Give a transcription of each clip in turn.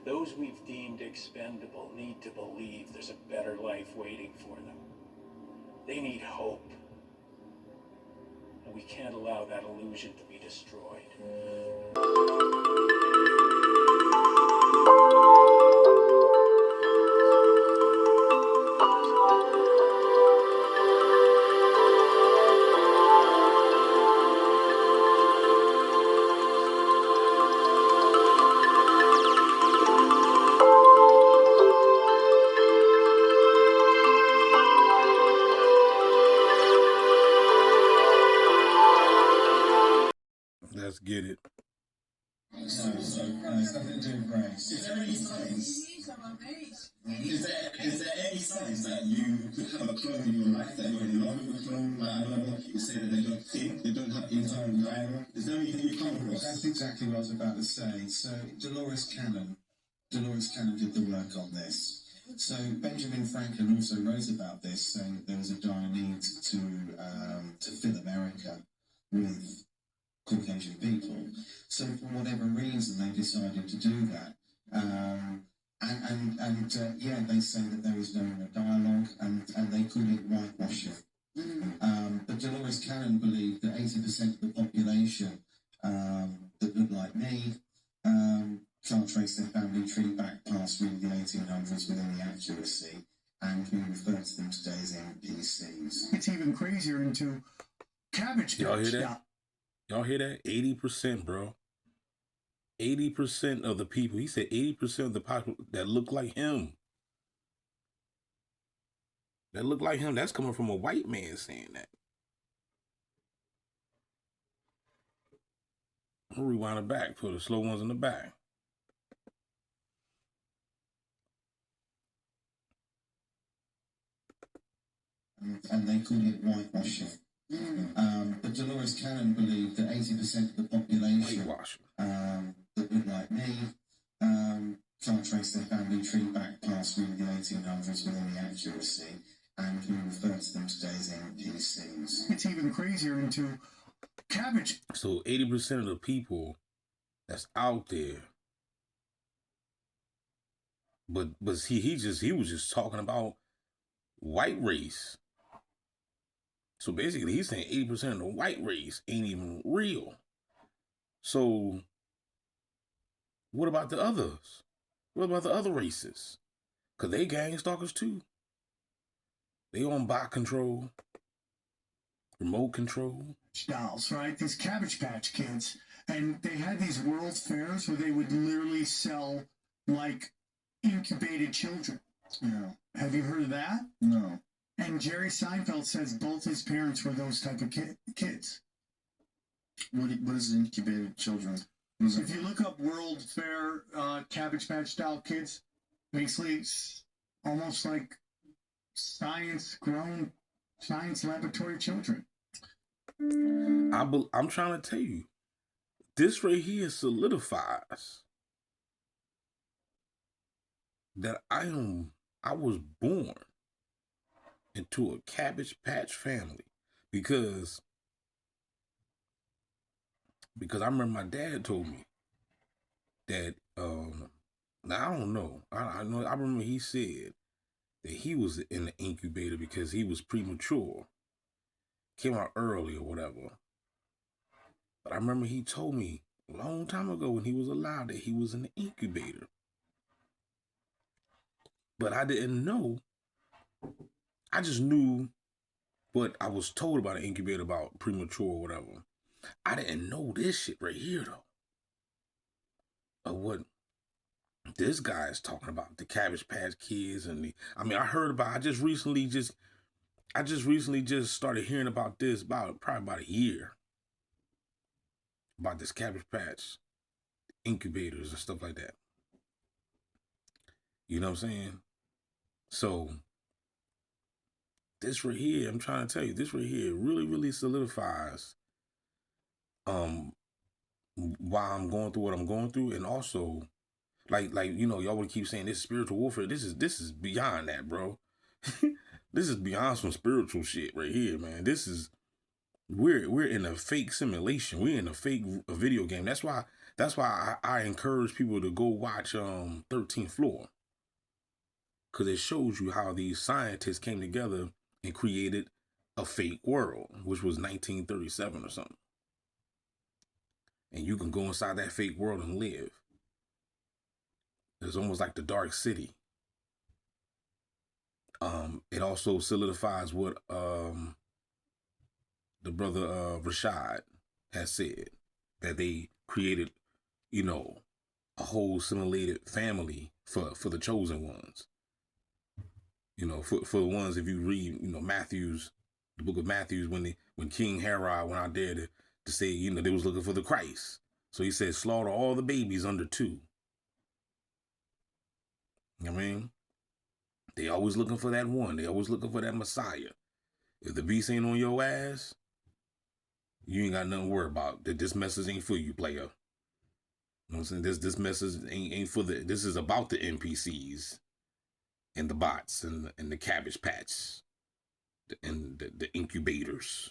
Those we've deemed expendable need to believe there's a better life waiting for them. They need hope. And we can't allow that illusion to be destroyed. Let's get it. It's nothing to do with grace. Is there any signs? Is there any signs that you have a clone in your life, that you're in love with a clone? Like, I don't know what people say, that they don't think, they don't have internal dialogue. Is there anything you come across? That's exactly what I was about to say. So Dolores Cannon did the work on this. So Benjamin Franklin also wrote about this, saying that there was a dire need to fill America with Caucasian people. So for whatever reason, they decided to do that. Yeah, they say that there is no inner dialogue, and they call it whitewashing. But Dolores Cannon believed that 80% of the population that look like me can't trace their family tree back past really the 1800s with any accuracy, and we refer to them today as NPCs. It's even crazier into Cabbage Patch. Y'all hear that? Y'all hear that? 80%, bro. 80% of the people. He said 80% of the population that look like him. That look like him. That's coming from a white man saying that. I'll rewind it back. Put the slow ones in the back. And they call it whitewashing. But Dolores Cannon believed that 80% of the population that look like me can't trace their family tree back past really the 1800s with any accuracy, and we refer to them today as NPCs. It's even crazier into Cabbage. So 80% of the people that's out there, but he was just talking about white race. So basically, he's saying 80% of the white race ain't even real. So what about the others? What about the other races? Because they gang stalkers too. They on bot control, remote control. Dolls, right? These Cabbage Patch Kids. And they had these world fairs where they would literally sell, like, incubated children. Yeah. Have you heard of that? No. And Jerry Seinfeld says both his parents were those type of kids. What is incubated children? If you look up World Fair Cabbage Patch style kids, basically it's almost like science-grown, science laboratory children. I'm trying to tell you, this right here solidifies that I was born into a Cabbage Patch family because I remember my dad told me that now I don't know. I remember he said that he was in the incubator because he was premature. Came out early or whatever. But I remember he told me a long time ago when he was alive that he was in the incubator. But I didn't know. I just knew what I was told about an incubator, about premature or whatever. I didn't know this shit right here, though. Of what this guy is talking about, the Cabbage Patch Kids. And I heard about, I just recently just started hearing about this probably about a year. About this Cabbage Patch incubators and stuff like that. You know what I'm saying? So this right here, I'm trying to tell you, this right here really, really solidifies why I'm going through what I'm going through. And also, like y'all would keep saying this is spiritual warfare. This is beyond that, bro. This is beyond some spiritual shit right here, man. We're in a fake simulation. We're in a fake video game. That's why That's why I encourage people to go watch 13th Floor, because it shows you how these scientists came together and created a fake world, which was 1937 or something. And you can go inside that fake world and live. It's almost like the Dark City. It also solidifies what the brother Rashad has said, that they created, you know, a whole simulated family for the chosen ones. You know, for the ones, if you read, you know, Matthew's, the book of Matthews, when King Herod went out there to say, you know, they was looking for the Christ. So he said, slaughter all the babies under 2. You know what I mean? They always looking for that one. They always looking for that Messiah. If the beast ain't on your ass, you ain't got nothing to worry about. This message ain't for you, player. You know what I'm saying? This message ain't for this is about the NPCs and the bots and the Cabbage Patch and the incubators.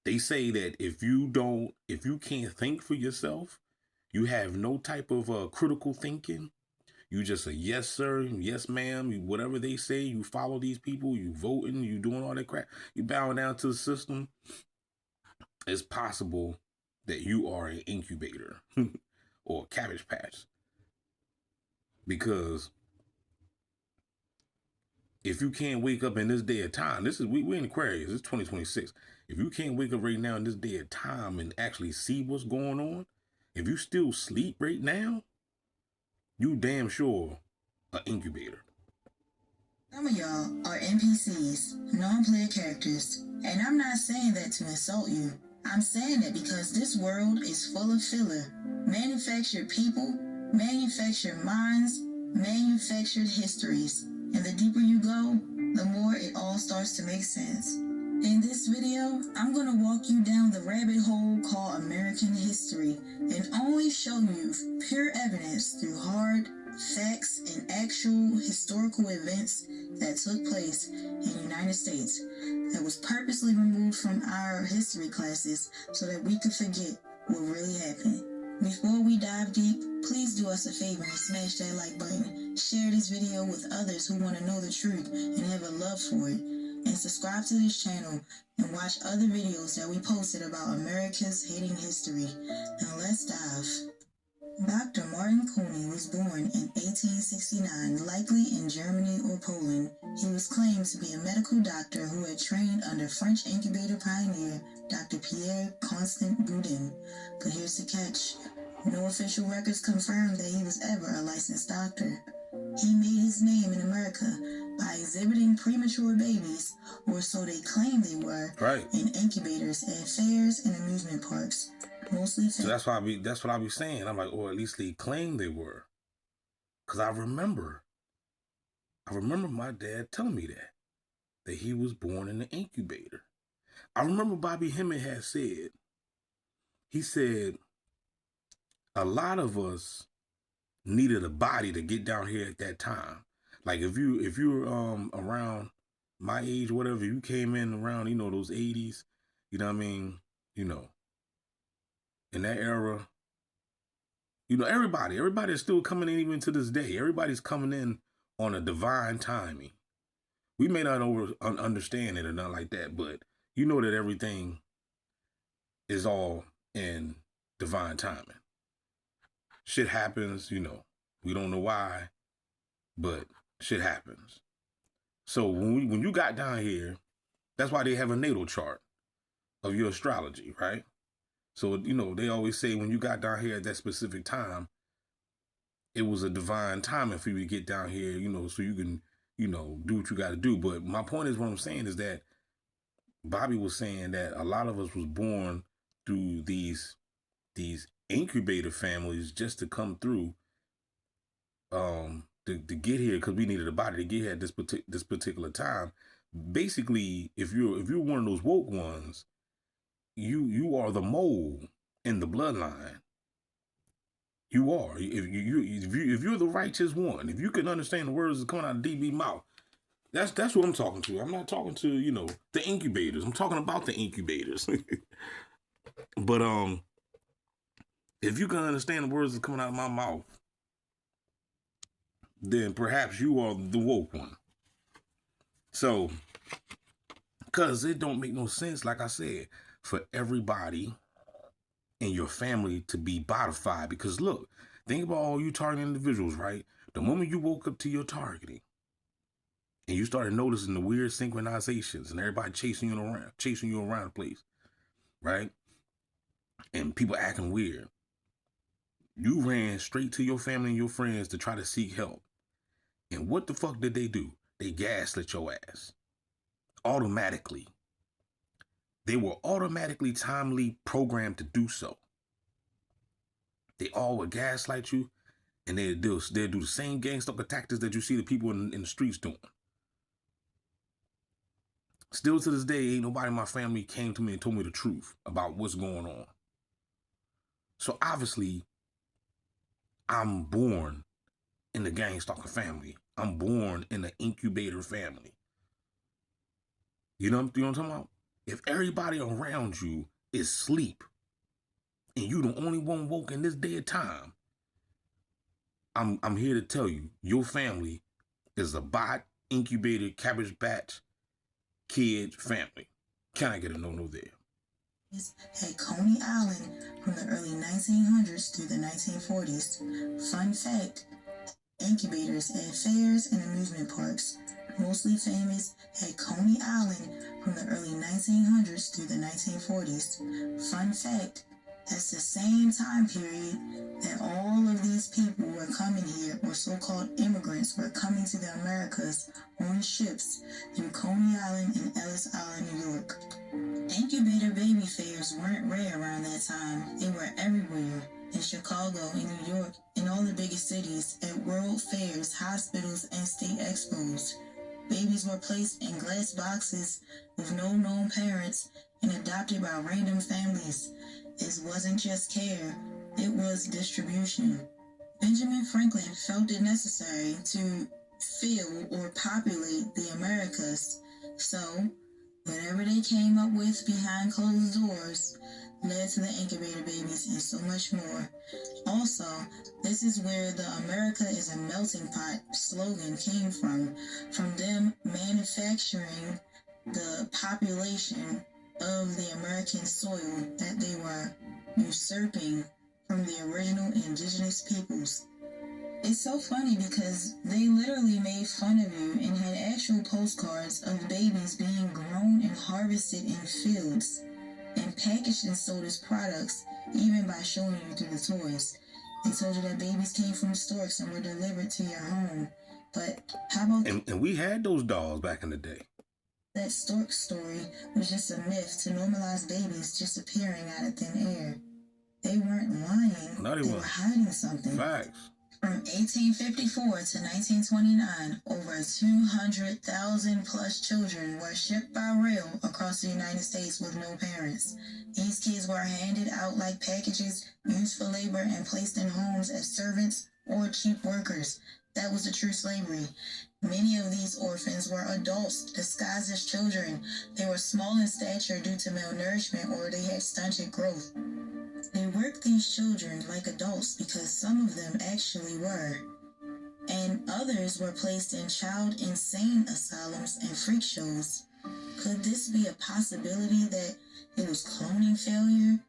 They say that if you can't think for yourself, you have no type of critical thinking, you just a yes sir, yes ma'am, whatever they say, you follow these people, you voting, you doing all that crap, you bowing down to the system, it's possible that you are an incubator or a Cabbage Patch. Because if you can't wake up in this day of time, we're in Aquarius, it's 2026. If you can't wake up right now in this day of time and actually see what's going on, if you still sleep right now, you damn sure an incubator. Some of y'all are NPCs, non-player characters, and I'm not saying that to insult you. I'm saying it because this world is full of filler. Manufactured people, manufactured minds, manufactured histories. And the deeper you go, the more it all starts to make sense. In this video, I'm going to walk you down the rabbit hole called American history and only show you pure evidence through hard facts and actual historical events that took place in the United States that was purposely removed from our history classes so that we could forget what really happened. Before we dive deep, please do us a favor and smash that like button. Share this video with others who want to know the truth and have a love for it. And subscribe to this channel and watch other videos that we posted about America's hidden history. Now let's dive. Dr. Martin Cooney was born in 1869, likely in Germany or Poland. He was claimed to be a medical doctor who had trained under French incubator pioneer Dr. Pierre Constant Boudin. But here's the catch. No official records confirm that he was ever a licensed doctor. He made his name in America by exhibiting premature babies, or so they claim they were, right, in incubators at fairs and amusement parks. Mostly. So that's what I be saying. I'm like, or at least they claim they were. Because I remember my dad telling me that he was born in an incubator. I remember Bobby Hemmett had said, he said, a lot of us needed a body to get down here at that time. Like if you were around my age, whatever, you came in around, you know, those 80s, you know what I mean? You know, in that era, you know, everybody is still coming in even to this day. Everybody's coming in on a divine timing. We may not understand it or nothing like that, but you know that everything is all in divine timing. Shit happens, you know. We don't know why, but shit happens. So when you got down here, that's why they have a natal chart of your astrology, right? So, you know, they always say when you got down here at that specific time, it was a divine timing for you to get down here, you know, so you can, you know, do what you got to do. But my point is, what I'm saying is that Bobby was saying that a lot of us was born through these incubator families just to come through to get here, because we needed a body to get here at this particular time. Basically, if you're one of those woke ones, you are the mole in the bloodline. You are. If you're the righteous one, if you can understand the words that's coming out of DB mouth, that's what I'm talking to. I'm not talking to, you know, the incubators. I'm talking about the incubators. But If you can understand the words that are coming out of my mouth, then perhaps you are the woke one. So, because it don't make no sense, like I said, for everybody in your family to be bodified. Because look, think about all you targeting individuals, right? The moment you woke up to your targeting and you started noticing the weird synchronizations and everybody chasing you around the place, right? And people acting weird. You ran straight to your family and your friends to try to seek help. And what the fuck did they do? They gaslit your ass. Automatically. They were automatically timely programmed to do so. They all would gaslight you, and they'd do the same gangster tactics that you see the people in the streets doing. Still to this day, ain't nobody in my family came to me and told me the truth about what's going on. So obviously, I'm born in the gang stalker family. I'm born in the incubator family. You know what I'm talking about? If everybody around you is asleep and you the only one woke in this day of time, I'm here to tell you, your family is a bot, incubator, cabbage patch, kid family. Can I get a no there? At Coney Island from the early 1900s through the 1940s. Fun fact, incubators at fairs and amusement parks, mostly famous at Coney Island from the early 1900s through the 1940s. Fun fact, that's the same time period that all of these people were coming here, or so-called immigrants were coming to the Americas on ships through Coney Island and Ellis Island, New York. Incubator baby fairs weren't rare around that time. They were everywhere. In Chicago, in New York, in all the biggest cities, at world fairs, hospitals, and state expos. Babies were placed in glass boxes with no known parents and adopted by random families. It wasn't just care, it was distribution. Benjamin Franklin felt it necessary to fill or populate the Americas. So, whatever they came up with behind closed doors led to the incubator babies and so much more. Also, this is where the America is a melting pot slogan came from them manufacturing the population of the American soil that they were usurping from the original indigenous peoples. It's so funny because they literally made fun of you and had actual postcards of babies being grown and harvested in fields and packaged and sold as products, even by showing you through the toys. They told you that babies came from storks and were delivered to your home. But how about... And we had those dolls back in the day. That stork story was just a myth to normalize babies disappearing out of thin air. They weren't lying. They were hiding something. Facts. From 1854 to 1929, over 200,000 plus children were shipped by rail across the United States with no parents. These kids were handed out like packages, used for labor, and placed in homes as servants or cheap workers. That was the true slavery. Many of these orphans were adults disguised as children. They were small in stature due to malnourishment, or they had stunted growth. They worked these children like adults because some of them actually were. And others were placed in child insane asylums and freak shows. Could this be a possibility that it was cloning failure,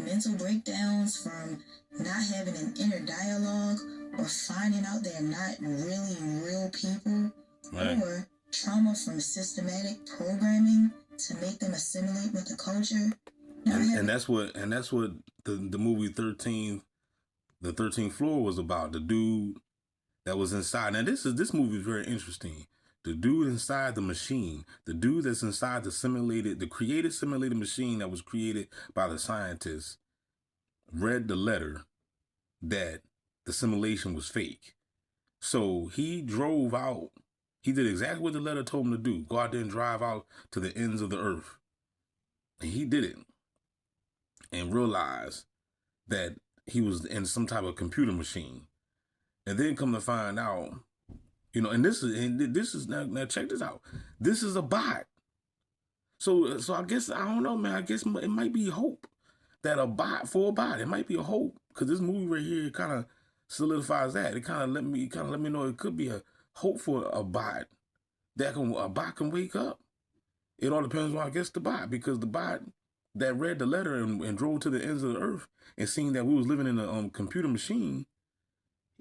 mental breakdowns from not having an inner dialogue, or finding out they're not really real people, right, or trauma from systematic programming to make them assimilate with the culture? And that's what the movie 13, the 13th Floor was about. The dude that was inside. Now this movie is very interesting. The dude inside the machine, the dude that's inside the created simulated machine that was created by the scientists, read the letter that the simulation was fake. So he drove out. He did exactly what the letter told him to do. Go out there and drive out to the ends of the earth. And he did it. And realized that he was in some type of computer machine. And then come to find out, and this is now check this out. This is a bot. So I guess, I don't know, man. I guess it might be hope that for a bot, it might be a hope, because this movie right here kind of solidifies that. It kind of let me know it could be a hope for a bot a bot can wake up. It all depends on, I guess, the bot, because the bot that read the letter and drove to the ends of the earth and seeing that we was living in a computer machine,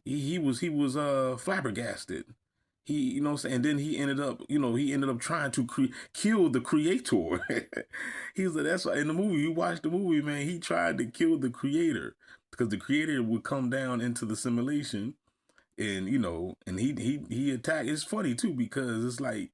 he was flabbergasted. You know what I'm saying? And then he ended up trying to kill the creator. He was like, that's why in the movie, you watch the movie, man, he tried to kill the creator, because the creator would come down into the simulation, and he attacked. It's funny too, because it's like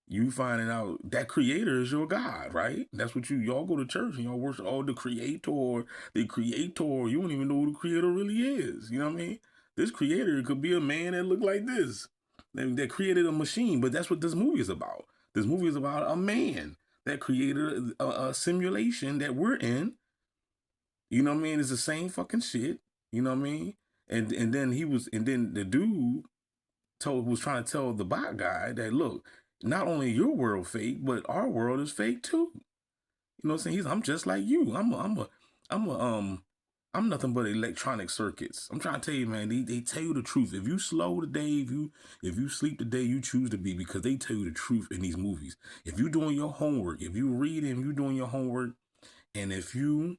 you finding out that creator is your God, right? That's what y'all go to church and y'all worship the creator. The creator, you don't even know who the creator really is. You know what I mean? This creator could be a man that looked like this, that created a machine. But that's what this movie is about. This movie is about a man that created a simulation that we're in. You know what I mean? It's the same fucking shit. You know what I mean? And then the dude was trying to tell the bot guy that, look, not only your world fake, but our world is fake too. You know what I'm saying? I'm just like you. I'm nothing but electronic circuits. I'm trying to tell you, man, they tell you the truth. If you slow today, if you sleep the day you choose to be, because they tell you the truth in these movies. If you're doing your homework, if you read and you're doing your homework, and if you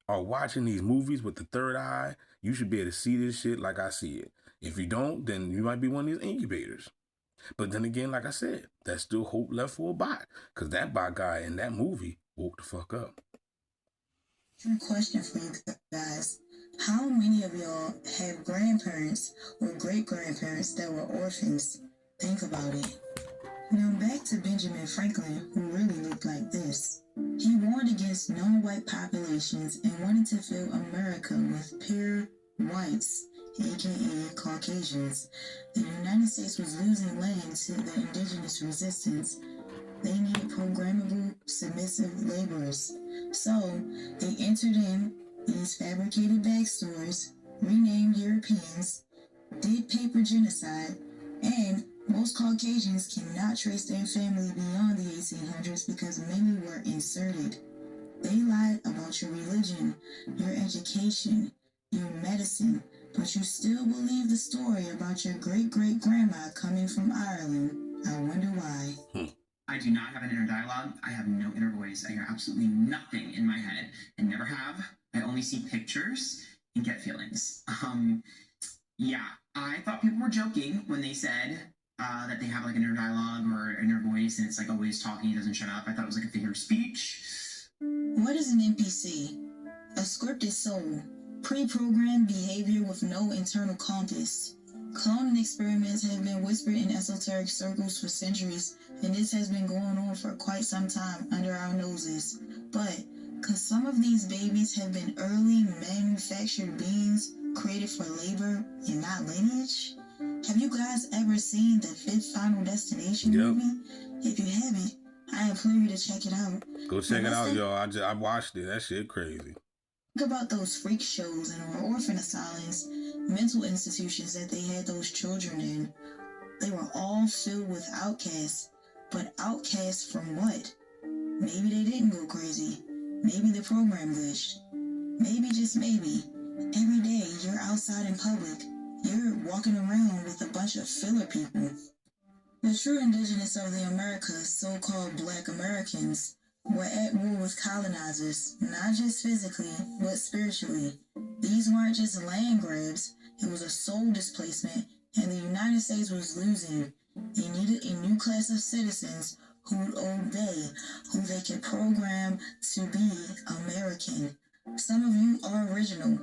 are watching these movies with the third eye, you should be able to see this shit like I see it. If you don't, then you might be one of these incubators. But then again, like I said, there's still hope left for a bot, because that bot guy in that movie woke the fuck up. Question for you guys. How many of y'all have grandparents or great-grandparents that were orphans? Think about it. Now back to Benjamin Franklin, who really looked like this. He warned against non-white populations and wanted to fill America with pure whites, aka Caucasians. The United States was losing land to the indigenous resistance. They needed programmable, submissive laborers. So they entered in these fabricated backstories, renamed Europeans, did paper genocide, and most Caucasians cannot trace their family beyond the 1800s because many were inserted. They lied about your religion, your education, your medicine, but you still believe the story about your great-great-grandma coming from Ireland. I wonder why. I do not have an inner dialogue. I have no inner voice. I hear absolutely nothing in my head and never have. I only see pictures and get feelings. Yeah, I thought people were joking when they said that they have like an inner dialogue or inner voice and it's like always talking, he doesn't shut up. I thought it was like a figure of speech. What is an NPC? A scripted soul. Pre-programmed behavior with no internal compass. Cloning experiments have been whispered in esoteric circles for centuries, and this has been going on for quite some time under our noses. But, because some of these babies have been early manufactured beings created for labor and not lineage? Have you guys ever seen the Fifth Final Destination movie? If you haven't, I implore you to check it out. Go check it out, y'all. I watched it. That shit crazy. Think about those freak shows and orphan asylums, mental institutions that they had those children in. They were all filled with outcasts. But outcasts from what? Maybe they didn't go crazy. Maybe the program glitched. Maybe, just maybe, every day you're outside in public, you're walking around with a bunch of filler people. The true indigenous of the Americas, so-called Black Americans, were at war with colonizers, not just physically, but spiritually. These weren't just land grabs, it was a soul displacement, and the United States was losing. They needed a new class of citizens who would obey, who they could program to be American. Some of you are original,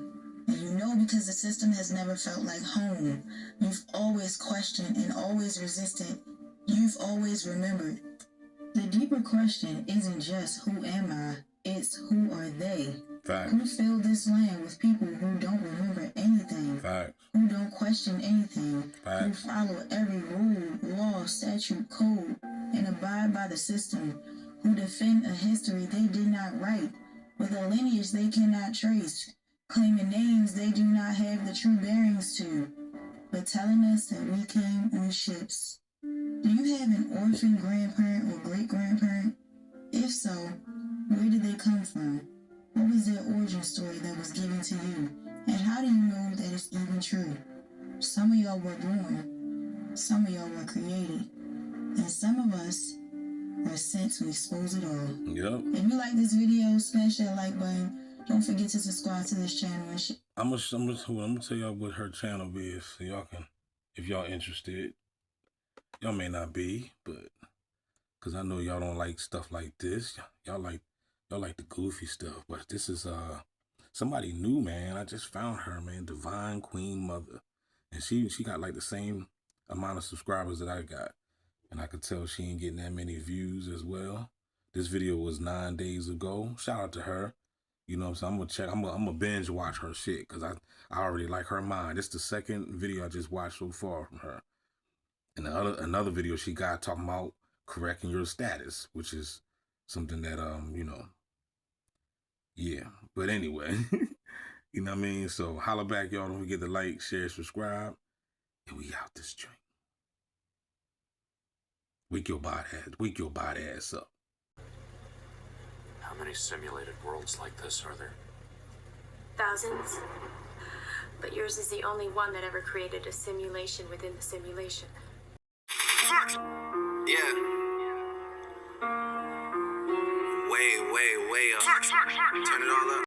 and you know because the system has never felt like home. You've always questioned and always resisted. You've always remembered. The deeper question isn't just who am I, it's who are they? Facts. Who filled this land with people who don't remember anything? Facts. Who don't question anything? Facts. Who follow every rule, law, statute, code, and abide by the system? Who defend a history they did not write, with a lineage they cannot trace, claiming names they do not have the true bearings to, but telling us that we came on ships. Do you have an orphan grandparent or great-grandparent? If so, where did they come from? What was their origin story that was given to you? And how do you know that it's even true? Some of y'all were born, some of y'all were created, and some of us were sent to expose it all. Yep. If you like this video, smash that like button. Don't forget to subscribe to this channel and I'm gonna tell y'all what her channel is, so y'all can, if y'all interested. Y'all may not be, but because I know y'all don't like stuff like this. Y'all like the goofy stuff. But this is somebody new, man. I just found her, man. Divine Queen Mother, and she got like the same amount of subscribers that I got, and I could tell she ain't getting that many views as well. This video was 9 days ago. Shout out to her. You know what I'm saying? I'm gonna check. I'm gonna binge watch her shit because I already like her mind. It's the second video I just watched so far from her. And another video she got talking about correcting your status, which is something that you know, yeah. But anyway, you know what I mean? So holla back, y'all. Don't forget to like, share, subscribe, and we out this joint. Wake your body ass up. How many simulated worlds like this are there? Thousands. But yours is the only one that ever created a simulation within the simulation. Yeah. Way up. Turn it all up.